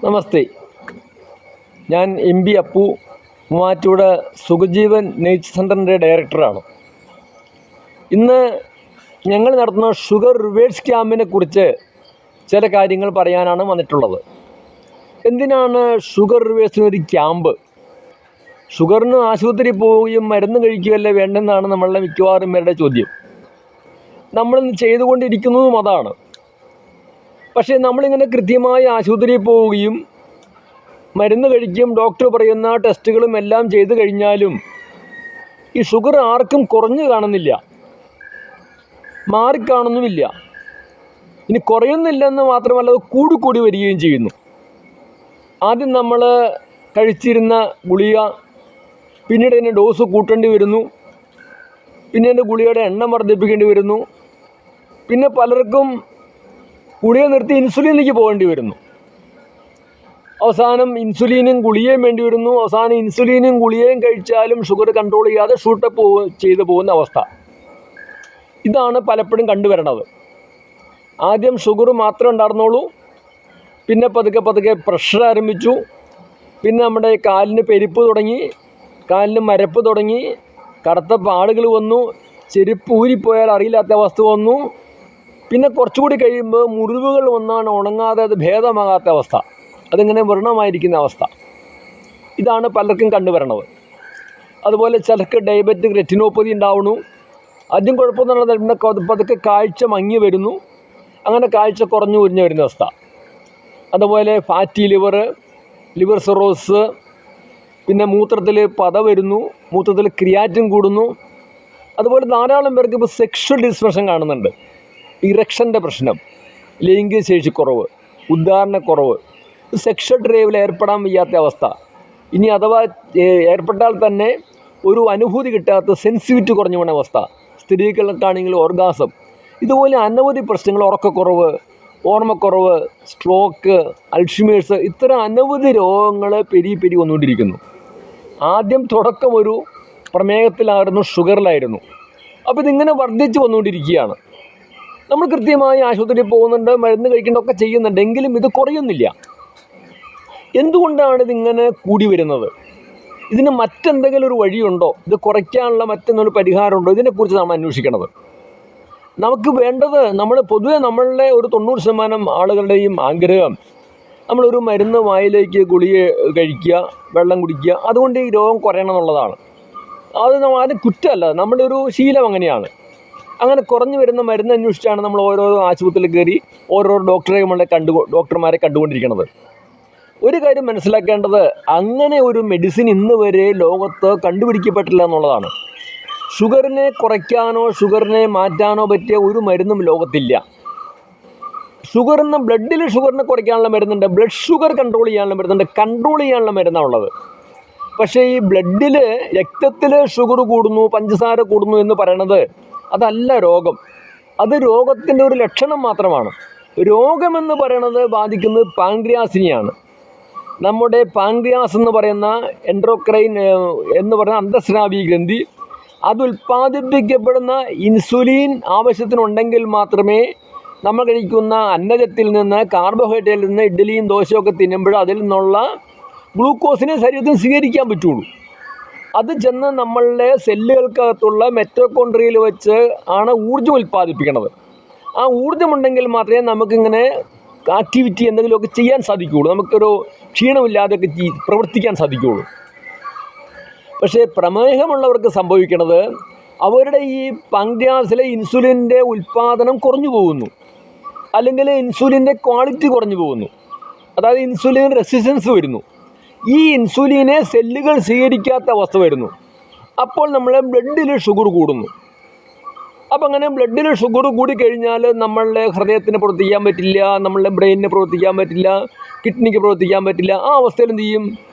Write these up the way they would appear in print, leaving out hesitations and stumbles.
നമസ്തേ. ഞാൻ MB Appu, Muvattupuzha Sukhajeevan nature സെൻ്ററിൻ്റെ ഡയറക്ടറാണ്. ഇന്ന് ഞങ്ങൾ നടത്തുന്ന ഷുഗർ റിവേഴ്സ് ക്യാമ്പിനെ കുറിച്ച് ചില കാര്യങ്ങൾ പറയാനാണ് വന്നിട്ടുള്ളത്. എന്തിനാണ് ഷുഗർ റിവേഴ്സിനൊരു ക്യാമ്പ്? ഷുഗറിന് ആശുപത്രി പോവുകയും മരുന്ന് കഴിക്കുകയല്ലേ വേണ്ടെന്നാണ് നമ്മളുടെ മിക്കവാറും പേരുടെ ചോദ്യം. നമ്മളിന്ന് ചെയ്തുകൊണ്ടിരിക്കുന്നതും അതാണ്. പക്ഷേ നമ്മളിങ്ങനെ കൃത്യമായി ആശുപത്രിയിൽ പോവുകയും മരുന്ന് കഴിക്കുകയും ഡോക്ടർ പറയുന്ന ടെസ്റ്റുകളും എല്ലാം ചെയ്തു കഴിഞ്ഞാലും ഈ ഷുഗർ ആർക്കും കുറഞ്ഞു കാണുന്നില്ല, മാറിക്കാണുന്നുമില്ല. ഇനി കുറയുന്നില്ലെന്ന് മാത്രമല്ല, അത് കൂടി വരികയും ചെയ്യുന്നു. ആദ്യം നമ്മൾ കഴിച്ചിരുന്ന ഗുളിക, പിന്നീട് അതിൻ്റെ ഡോസ് കൂട്ടേണ്ടി വരുന്നു, പിന്നെ അതിൻ്റെ ഗുളികയുടെ എണ്ണം വർദ്ധിപ്പിക്കേണ്ടി വരുന്നു, പിന്നെ പലർക്കും ഗുളിക നിർത്തി ഇൻസുലിനിലേക്ക് പോകേണ്ടി വരുന്നു. അവസാനം ഇൻസുലിനും ഗുളികയും വേണ്ടി വരുന്നു. അവസാനം ഇൻസുലിനും ഗുളികയും കഴിച്ചാലും ഷുഗർ കൺട്രോൾ ചെയ്യാതെ ഷൂട്ടപ്പ് ചെയ്തു പോകുന്ന അവസ്ഥ. ഇതാണ് പലപ്പോഴും കണ്ടുവരണത്. ആദ്യം ഷുഗർ മാത്രമേ ഉണ്ടായിരുന്നുള്ളൂ, പിന്നെ പതുക്കെ പ്രഷർ ആരംഭിച്ചു, പിന്നെ നമ്മുടെ കാലിന് പെരുപ്പ് തുടങ്ങി, കാലിന് മരപ്പ് തുടങ്ങി, കറുത്ത പാടുകൾ വന്നു, ചെരുപ്പ് ഊരിപ്പോയാൽ അറിയില്ലാത്ത അവസ്ഥ വന്നു, പിന്നെ കുറച്ചുകൂടി കഴിയുമ്പോൾ മുറിവുകൾ വന്നാണ് ഉണങ്ങാതെ അത് ഭേദമാകാത്ത അവസ്ഥ, അതിങ്ങനെ വ്രണമായിരിക്കുന്ന അവസ്ഥ. ഇതാണ് പലർക്കും കണ്ടുവരണത്. അതുപോലെ ചിലർക്ക് ഡയബറ്റിക് റെറ്റിനോപ്പതി ഉണ്ടാവുന്നു. ആദ്യം കുഴപ്പമൊന്നും പിന്നെ പതുക്കെ കാഴ്ച മങ്ങി വരുന്നു, അങ്ങനെ കാഴ്ച കുറഞ്ഞു വരുന്ന അവസ്ഥ. അതുപോലെ ഫാറ്റി ലിവർ സിറോസിസ്, പിന്നെ മൂത്രത്തിൽ പത വരുന്നു, മൂത്രത്തിൽ ക്രിയാറ്റിൻ കൂടുന്നു. അതുപോലെ ധാരാളം പേർക്ക് ഇപ്പോൾ സെക്ഷൽ ഡിസ്ഫങ്ഷൻ കാണുന്നുണ്ട്. ഇറക്ഷൻ്റെ പ്രശ്നം, ലൈംഗിക ശേഷിക്കുറവ്, ഉദ്ധാരണക്കുറവ്, സെക്ഷൽ ഡ്രൈവിൽ ഏർപ്പെടാൻ വയ്യാത്ത അവസ്ഥ. ഇനി അഥവാ ഏർപ്പെട്ടാൽ തന്നെ ഒരു അനുഭൂതി കിട്ടാത്ത, സെൻസിറ്റിവിറ്റി കുറഞ്ഞു പോകുന്ന അവസ്ഥ. സ്ത്രീകൾക്കാണെങ്കിൽ ഓർഗാസം. ഇതുപോലെ അനവധി പ്രശ്നങ്ങൾ, ഉറക്കക്കുറവ്, ഓർമ്മക്കുറവ്, സ്ട്രോക്ക്, അൾഷിമേഴ്സ്, ഇത്തരം അനവധി രോഗങ്ങൾ പെരി വന്നുകൊണ്ടിരിക്കുന്നു. ആദ്യം തുടക്കം ഒരു പ്രമേഹത്തിലായിരുന്നു, ഷുഗറിലായിരുന്നു. അപ്പോൾ ഇതിങ്ങനെ വർദ്ധിച്ചു വന്നുകൊണ്ടിരിക്കുകയാണ്. നമ്മൾ കൃത്യമായി ആശുപത്രിയിൽ പോകുന്നുണ്ട്, മരുന്ന് കഴിക്കേണ്ടതൊക്കെ ചെയ്യുന്നുണ്ട്, എങ്കിലും ഇത് കുറയുന്നില്ല. എന്തുകൊണ്ടാണ് ഇതിങ്ങനെ കൂടി വരുന്നത്? ഇതിന് മറ്റെന്തെങ്കിലും ഒരു വഴിയുണ്ടോ? ഇത് കുറയ്ക്കാനുള്ള മറ്റെന്തൊരു പരിഹാരമുണ്ടോ? ഇതിനെക്കുറിച്ച് നമ്മൾ അന്വേഷിക്കണത്. നമുക്ക് വേണ്ടത്, പൊതുവെ നമ്മളുടെ ഒരു 90% ആളുകളുടെയും ആഗ്രഹം നമ്മളൊരു മരുന്ന് വായിലേക്ക് ഗുളിക കഴിക്കുക, വെള്ളം കുടിക്കുക, അതുകൊണ്ട് ഈ രോഗം കുറയണം എന്നുള്ളതാണ്. അത് കുറ്റമല്ല, നമ്മുടെ ഒരു ശീലം അങ്ങനെയാണ്. അങ്ങനെ കുറഞ്ഞു വരുന്ന മരുന്ന് അന്വേഷിച്ചാണ് നമ്മൾ ഓരോരോ ആശുപത്രിയിൽ കയറി ഓരോരോ ഡോക്ടർമാരെ കണ്ടുകൊണ്ടിരിക്കുന്നത്. ഒരു കാര്യം മനസ്സിലാക്കേണ്ടത്, അങ്ങനെ ഒരു മെഡിസിൻ ഇന്ന് വരെ ലോകത്ത് കണ്ടുപിടിക്കപ്പെട്ടില്ല എന്നുള്ളതാണ്. ഷുഗറിനെ കുറയ്ക്കാനോ ഷുഗറിനെ മാറ്റാനോ പറ്റിയ ഒരു മരുന്നും ലോകത്തില്ല. ബ്ലഡിൽ ഷുഗറിനെ കുറയ്ക്കാനുള്ള മരുന്നുണ്ട്, ബ്ലഡ് ഷുഗർ കൺട്രോൾ ചെയ്യാനുള്ള മരുന്നുണ്ട്, കൺട്രോൾ ചെയ്യാനുള്ള മരുന്നാണ് ഉള്ളത്. പക്ഷേ ഈ ബ്ലഡിൽ, രക്തത്തിൽ ഷുഗർ കൂടുന്നു, പഞ്ചസാര കൂടുന്നു എന്ന് പറയണത് അതല്ല രോഗം. അത് രോഗത്തിൻ്റെ ഒരു ലക്ഷണം മാത്രമാണ്. രോഗമെന്ന് പറയണത് ബാധിക്കുന്നത് പാൻക്രിയാസിനെയാണ്. നമ്മുടെ പാൻക്രിയാസ് എന്ന് പറയുന്ന എൻഡോക്രൈൻ എന്ന് പറയുന്ന അന്തസ്രാവി ഗ്രന്ഥി, അത് ഉൽപ്പാദിപ്പിക്കപ്പെടുന്ന ഇൻസുലിൻ ആവശ്യത്തിനുണ്ടെങ്കിൽ മാത്രമേ നമ്മൾ കഴിക്കുന്ന അന്നജത്തിൽ നിന്ന്, കാർബോഹൈഡ്രേറ്റിൽ നിന്ന്, ഇഡ്ഡലിയും ദോശയൊക്കെ തിന്നുമ്പോൾ അതിൽ നിന്നുള്ള ഗ്ലൂക്കോസിനെ ശരീരത്തിന് സ്വീകരിക്കാൻ പറ്റുള്ളൂ. അത് ചെന്ന് നമ്മളുടെ സെല്ലുകൾക്കകത്തുള്ള മെറ്റോകോൺട്രിയയിൽ വെച്ച് ആണ് ഊർജ്ജം ഉൽപ്പാദിപ്പിക്കുന്നത്. ആ ഊർജ്ജമുണ്ടെങ്കിൽ മാത്രമേ നമുക്കിങ്ങനെ ആക്ടിവിറ്റി എന്തെങ്കിലുമൊക്കെ ചെയ്യാൻ സാധിക്കുകയുള്ളൂ, നമുക്കൊരു ക്ഷീണമില്ലാതെയൊക്കെ പ്രവർത്തിക്കാൻ സാധിക്കുകയുള്ളൂ. പക്ഷേ പ്രമേഹമുള്ളവർക്ക് സംഭവിക്കുന്നത്, അവരുടെ ഈ പാൻക്രിയാസിലെ ഇൻസുലിൻ്റെ ഉൽപ്പാദനം കുറഞ്ഞു പോകുന്നു, അല്ലെങ്കിൽ ഇൻസുലിൻ്റെ ക്വാളിറ്റി കുറഞ്ഞു പോകുന്നു. അതായത് ഇൻസുലിൻ റെസിസ്റ്റൻസ് വരുന്നു. ഈ ഇൻസുലിനെ സെല്ലുകൾ സ്വീകരിക്കാത്ത അവസ്ഥ വരുന്നു. അപ്പോൾ നമ്മളെ ബ്ലഡിൽ ഷുഗർ കൂടുന്നു. അപ്പോൾ അങ്ങനെ ബ്ലഡിൽ ഷുഗർ കൂടിക്കഴിഞ്ഞാൽ നമ്മളുടെ ഹൃദയത്തിന് പ്രവർത്തിക്കാൻ പറ്റില്ല, നമ്മളുടെ ബ്രെയിനിന് പ്രവർത്തിക്കാൻ പറ്റില്ല, കിഡ്നിക്ക് പ്രവർത്തിക്കാൻ പറ്റില്ല. ആ അവസ്ഥയിൽ എന്ത് ചെയ്യും?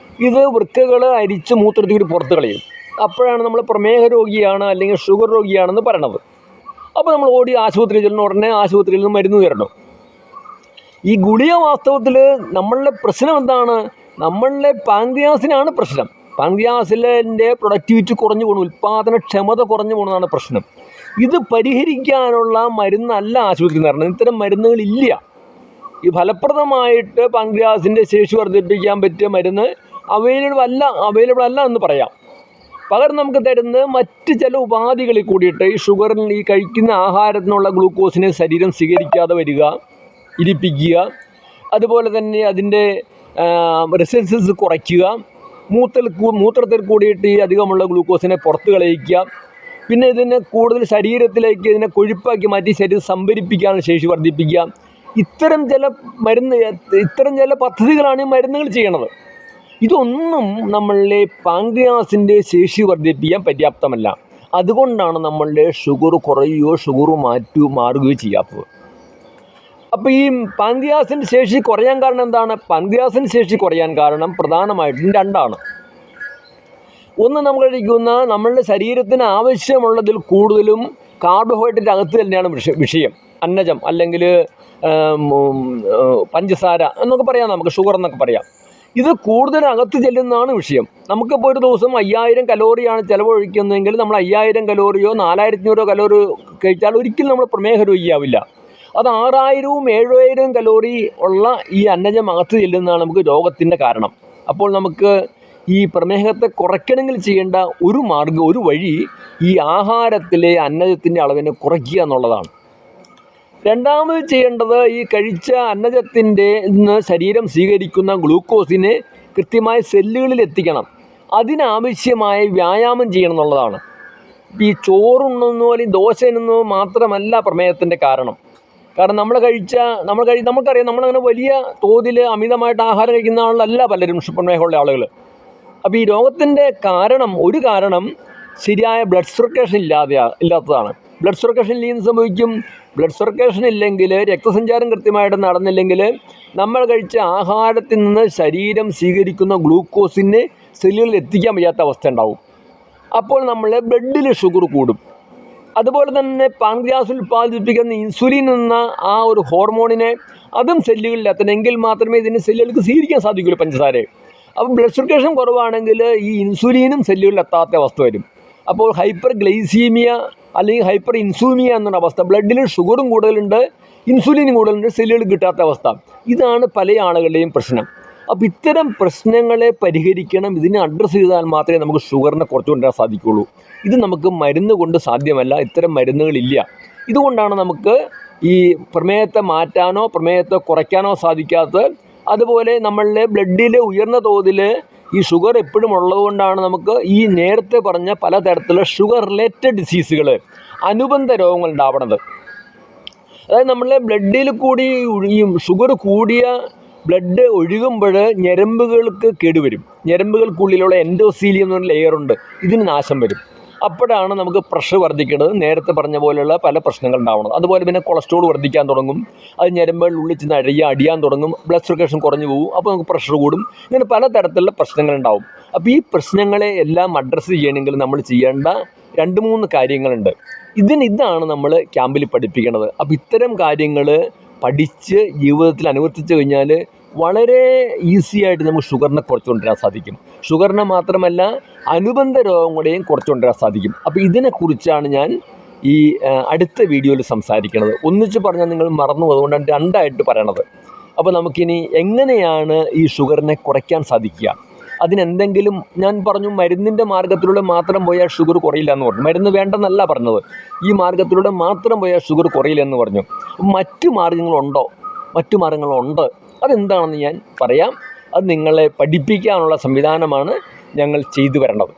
ഇത് വൃക്കകൾ അരിച്ച് മൂത്രത്തിൽ പുറത്ത് കളയും. അപ്പോഴാണ് നമ്മൾ പ്രമേഹ രോഗിയാണ് അല്ലെങ്കിൽ ഷുഗർ രോഗിയാണെന്ന് പറയണത്. അപ്പോൾ നമ്മൾ ഓടി ആശുപത്രിയിൽ ചെല്ലുന്ന ഉടനെ ആശുപത്രിയിൽ നിന്ന് മരുന്ന് തരണം. ഈ ഗുളിക വാസ്തവത്തിൽ നമ്മളുടെ പ്രശ്നം എന്താണ്? നമ്മളുടെ പാൻക്രിയാസിനാണ് പ്രശ്നം. പാൻക്രിയാസിലെ പ്രൊഡക്ടിവിറ്റി കുറഞ്ഞു പോകുന്നു, ഉൽപ്പാദനക്ഷമത കുറഞ്ഞു പോകുന്നതാണ് പ്രശ്നം. ഇത് പരിഹരിക്കാനുള്ള മരുന്നല്ല ആശുപത്രി എന്ന് പറയുന്നത്. ഇത്തരം മരുന്നുകളില്ല. ഈ ഫലപ്രദമായിട്ട് പാൻക്രിയാസിൻ്റെ ശേഷി വർദ്ധിപ്പിക്കാൻ പറ്റിയ മരുന്ന് അവൈലബിൾ അല്ല എന്ന് പറയാം. പകരം നമുക്ക് തരുന്നത് മറ്റ് ചില ഉപാധികളിൽ കൂടിയിട്ട് ഈ ഷുഗറിൽ ഈ കഴിക്കുന്ന ആഹാരത്തിനുള്ള ഗ്ലൂക്കോസിനെ ശരീരം സ്വീകരിക്കാതെ വരിക, ഇരിപ്പിക്കുക, അതുപോലെ തന്നെ അതിൻ്റെ റെസിസ്റ്റൻസ് കുറയ്ക്കുക, മൂത്രത്തിൽ കൂടിയിട്ട് ഈ അധികമുള്ള ഗ്ലൂക്കോസിനെ പുറത്ത് കളയിക്കുക, പിന്നെ ഇതിനെ കൂടുതൽ ശരീരത്തിലേക്ക് ഇതിനെ കൊഴുപ്പാക്കി മാറ്റി ശരീരം സംഭരിപ്പിക്കാനുള്ള ശേഷി വർദ്ധിപ്പിക്കുക. ഇത്തരം ചില പദ്ധതികളാണ് ഈ മരുന്നുകൾ ചെയ്യണത്. ഇതൊന്നും നമ്മളുടെ പാൻക്രിയാസിൻ്റെ ശേഷി വർദ്ധിപ്പിക്കാൻ പര്യാപ്തമല്ല. അതുകൊണ്ടാണ് നമ്മളുടെ ഷുഗർ കുറയുകയോ ഷുഗർ മാറുകയോ ചെയ്യാത്തത്. അപ്പോൾ ഈ പാൻക്രിയാസിൻ്റെ ശേഷി കുറയാൻ കാരണം എന്താണ്? പാൻക്രിയാസിൻ്റെ ശേഷി കുറയാൻ കാരണം പ്രധാനമായിട്ടും രണ്ടാണ്. ഒന്ന്, നമ്മൾ കഴിക്കുന്ന നമ്മളുടെ ശരീരത്തിന് ആവശ്യമുള്ളതിൽ കൂടുതലും കാർബോഹൈഡ്രേറ്റ് അകത്ത് തന്നെയാണ് വിഷയം. അന്നജം അല്ലെങ്കിൽ പഞ്ചസാര എന്നൊക്കെ പറയാം, നമുക്ക് ഷുഗർ എന്നൊക്കെ പറയാം. ഇത് കൂടുതൽ അകത്ത് ചെല്ലുന്നതാണ് വിഷയം. നമുക്കിപ്പോൾ ഒരു ദിവസം 5000 കലോറിയാണ് ചിലവഴിക്കുന്നതെങ്കിൽ നമ്മൾ 5000 കലോറിയോ 4500 കലോറി കഴിച്ചാൽ ഒരിക്കലും നമ്മൾ പ്രമേഹ രോഗിയാവില്ല. അത് 6000ഉം 7000ഉം കലോറി ഉള്ള ഈ അന്നജം അകത്ത് ചെല്ലുന്നതാണ് നമുക്ക് രോഗത്തിൻ്റെ കാരണം. അപ്പോൾ നമുക്ക് ഈ പ്രമേഹത്തെ കുറയ്ക്കണമെങ്കിൽ ചെയ്യേണ്ട ഒരു വഴി ഈ ആഹാരത്തിലെ അന്നജത്തിൻ്റെ അളവിനെ കുറയ്ക്കുക എന്നുള്ളതാണ്. രണ്ടാമത് ചെയ്യേണ്ടത് ഈ കഴിച്ച അന്നജത്തിൻ്റെ നിന്ന് ശരീരം സ്വീകരിക്കുന്ന ഗ്ലൂക്കോസിനെ കൃത്യമായ സെല്ലുകളിൽ എത്തിക്കണം. അതിനാവശ്യമായ വ്യായാമം ചെയ്യണം എന്നുള്ളതാണ്. ഈ ചോറുണ്ണുന്നോ അല്ലെങ്കിൽ ദോശ തിന്നുന്നോ മാത്രമല്ല പ്രമേഹത്തിൻ്റെ കാരണം. കാരണം നമുക്കറിയാം, നമ്മളങ്ങനെ വലിയ തോതിൽ അമിതമായിട്ട് ആഹാരം കഴിക്കുന്ന ആളല്ല പലരും പ്രമേഹമുള്ള ആളുകൾ. അപ്പോൾ ഈ രോഗത്തിൻ്റെ ഒരു കാരണം ശരിയായ ബ്ലഡ് സർക്കുലേഷൻ ഇല്ലാത്തതാണ്. ബ്ലഡ് സർക്കുലേഷൻ ഇല്ലെന്ന് സംഭവിക്കും. ബ്ലഡ് സർക്കുലേഷൻ ഇല്ലെങ്കിൽ, രക്തസഞ്ചാരം കൃത്യമായിട്ട് നടന്നില്ലെങ്കിൽ നമ്മൾ കഴിച്ച ആഹാരത്തിൽ നിന്ന് ശരീരം സ്വീകരിക്കുന്ന ഗ്ലൂക്കോസിനെ സെല്ലുകളിൽ എത്തിക്കാൻ വയ്യാത്ത അവസ്ഥ ഉണ്ടാവും. അപ്പോൾ നമ്മൾ ബ്ലഡിൽ ഷുഗർ കൂടും. അതുപോലെ തന്നെ പാൻക്രിയാസിൽ ഉൽപ്പാദിപ്പിക്കുന്ന ഇൻസുലിൻ എന്ന ആ ഒരു ഹോർമോണിനെ അതും സെല്ലുകളിൽ എത്തണമെങ്കിൽ മാത്രമേ ഇതിന് സെല്ലുകൾക്ക് സ്വീകരിക്കാൻ സാധിക്കുള്ളൂ പഞ്ചസാരയെ. അപ്പോൾ ബ്ലഡ് സർക്കുലേഷൻ കുറവാണെങ്കിൽ ഈ ഇൻസുലിനും സെല്ലുകളിൽ എത്താത്ത അവസ്ഥ വരും. അപ്പോൾ ഹൈപ്പർ ഗ്ലൈസീമിയ അല്ലെങ്കിൽ ഹൈപ്പർ ഇൻസുലിമിയ എന്നൊരു അവസ്ഥ, ബ്ലഡിൽ ഷുഗറും കൂടുതലുണ്ട്, ഇൻസുലിനും കൂടുതലുണ്ട്, സെല്ലുകൾ കിട്ടാത്ത അവസ്ഥ. ഇതാണ് പല ആളുകളുടെയും പ്രശ്നം. അപ്പോൾ ഇത്തരം പ്രശ്നങ്ങളെ പരിഹരിക്കണം. ഇതിനെ അഡ്രസ്സ് ചെയ്താൽ മാത്രമേ നമുക്ക് ഷുഗറിനെ കുറച്ചു കൊണ്ടുവരാൻ സാധിക്കുകയുള്ളൂ. ഇത് നമുക്ക് മരുന്ന് കൊണ്ട് സാധ്യമല്ല. ഇത്തരം മരുന്നുകളില്ല. ഇതുകൊണ്ടാണ് നമുക്ക് ഈ പ്രമേഹത്തെ മാറ്റാനോ പ്രമേഹത്തെ കുറയ്ക്കാനോ സാധിക്കാത്തത്. അതുപോലെ നമ്മളുടെ ബ്ലഡിൽ ഉയർന്ന തോതിൽ ഈ ഷുഗർ എപ്പോഴും ഉള്ളതുകൊണ്ടാണ് നമുക്ക് ഈ നേരത്തെ പറഞ്ഞ പലതരത്തിലുള്ള ഷുഗർ റിലേറ്റഡ് ഡിസീസുകൾ, അനുബന്ധ രോഗങ്ങൾ ഉണ്ടാവുന്നത്. അതായത് നമ്മളുടെ ബ്ലഡിൽ കൂടി ഈ ഷുഗർ കൂടിയ ബ്ലഡ് ഒഴുകുമ്പോൾ ഞരമ്പുകൾക്ക് കേടുവരും. ഞരമ്പുകൾക്കുള്ളിലുള്ള എൻഡോസീലിയം എന്ന് പറഞ്ഞ ലെയറുണ്ട്, ഇതിന് നാശം വരും. അപ്പോഴാണ് നമുക്ക് പ്രഷർ വർദ്ധിക്കുന്നത്, നേരത്തെ പറഞ്ഞ പോലെയുള്ള പല പ്രശ്നങ്ങൾ ഉണ്ടാവുന്നത്. അതുപോലെ പിന്നെ കൊളസ്ട്രോൾ വർദ്ധിക്കാൻ തുടങ്ങും, അത് ഞരമ്പുകളിൽ ഉള്ളിൽ ചെന്ന് അടിയാൻ തുടങ്ങും, ബ്ലഡ് സർക്കുലേഷൻ കുറഞ്ഞു പോകും, അപ്പോൾ നമുക്ക് പ്രഷർ കൂടും. ഇങ്ങനെ പലതരത്തിലുള്ള പ്രശ്നങ്ങളുണ്ടാവും. അപ്പോൾ ഈ പ്രശ്നങ്ങളെ എല്ലാം അഡ്രസ്സ് ചെയ്യണമെങ്കിൽ നമ്മൾ ചെയ്യേണ്ട 2-3 കാര്യങ്ങളുണ്ട്. ഇതാണ് നമ്മൾ ക്യാമ്പിൽ പഠിപ്പിക്കുന്നത്. അപ്പോൾ ഇത്തരം കാര്യങ്ങൾ പഠിച്ച് ജീവിതത്തിൽ അനുവർത്തിച്ച് കഴിഞ്ഞാൽ വളരെ ഈസി ആയിട്ട് നമുക്ക് ഷുഗറിനെ കുറച്ച് കൊണ്ടുവരാൻ സാധിക്കും. ഷുഗറിനെ മാത്രമല്ല അനുബന്ധ രോഗങ്ങളെയും കുറച്ച് കൊണ്ടുവരാൻ സാധിക്കും. അപ്പോൾ ഇതിനെക്കുറിച്ചാണ് ഞാൻ ഈ അടുത്ത വീഡിയോയിൽ സംസാരിക്കുന്നത്. ഒന്നിച്ച് പറഞ്ഞാൽ നിങ്ങൾ മറന്നു, അതുകൊണ്ടാണ് 2ആയിട്ട് പറയണത്. അപ്പോൾ നമുക്കിനി എങ്ങനെയാണ് ഈ ഷുഗറിനെ കുറയ്ക്കാൻ സാധിക്കുക, അതിനെന്തെങ്കിലും ഞാൻ പറഞ്ഞു, മരുന്നിൻ്റെ മാർഗ്ഗത്തിലൂടെ മാത്രം പോയാൽ ഷുഗർ കുറയില്ല എന്ന് പറഞ്ഞു. മരുന്ന് വേണ്ടെന്നല്ല പറഞ്ഞത്, ഈ മാർഗ്ഗത്തിലൂടെ മാത്രം പോയാൽ ഷുഗർ കുറയില്ല എന്ന് പറഞ്ഞു. മറ്റു മാർഗ്ഗങ്ങളുണ്ട്. അതെന്താണെന്ന് ഞാൻ പറയാം. അത് നിങ്ങളെ പഠിപ്പിക്കാനുള്ള സംവിധാനമാണ് ഞങ്ങൾ ചെയ്തു വരേണ്ടത്.